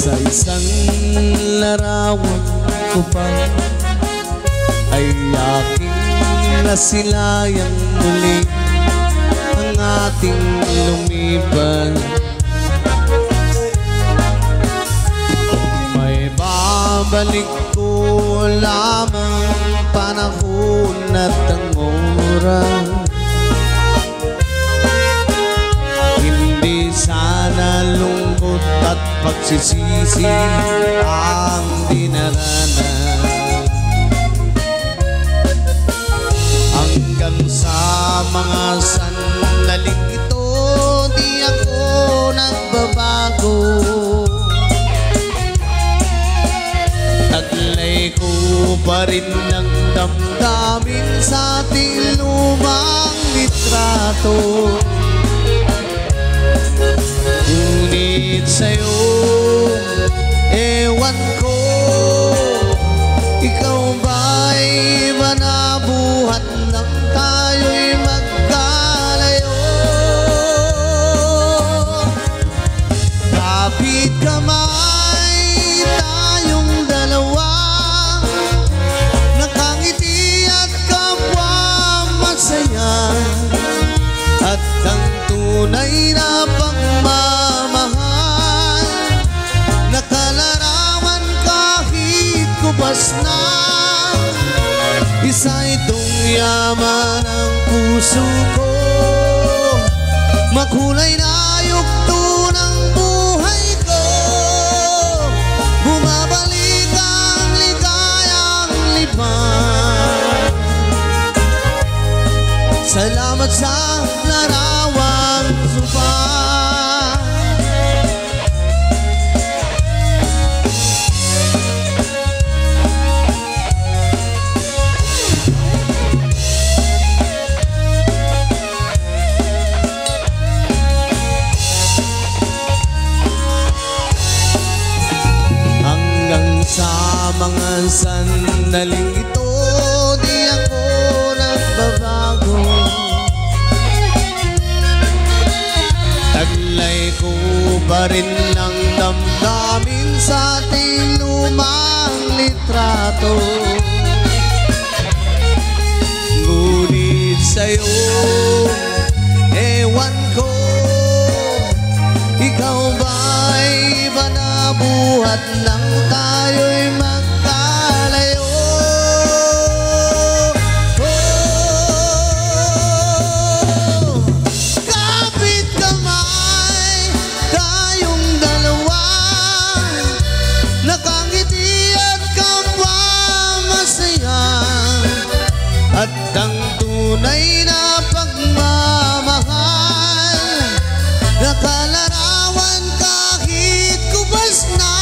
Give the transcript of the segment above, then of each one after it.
Sa isang larawan ko pa ay aking nasilayang muli ang ating lumipan. May babalik ko lamang panahon at ang oras. Hindi sana lungkot at pagsisisi ang dinaranan. Hanggang sa mga sandaling ito, di ako nagbabago. Taglay ko pa rin ang damdamin sa ating lumang litrato. Ngunit sa'yo, ewan ko, ikaw ba'y iba na buhat nang tayo'y magkalayo? Kapit kamay tayong dalawa, nakangiti at kapwa masaya, at ang tunay na pagmamahal, nakalarawan kahit kubas na. Isa itong yaman ng puso ko, makulay na yugto ng buhay ko. Bumabalik ang ligayang lipan. Salamat sa larawang supa. Sa mga sandaling ito, di ako nagbabago. Taglay ko pa rin ang damdamin sa ating lumang litrato. Ngunit sa'yo, ewan ko, ikaw ba'y iba na buhat ng tayo'y magkalayo? Oh, kapit kamay tayong dalawa, nakangiti at kapwa masaya, at ang tunay na pagmamahal, nakalarawan kahit kubas na.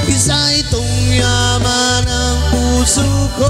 Isa itong yaman ng puso ko,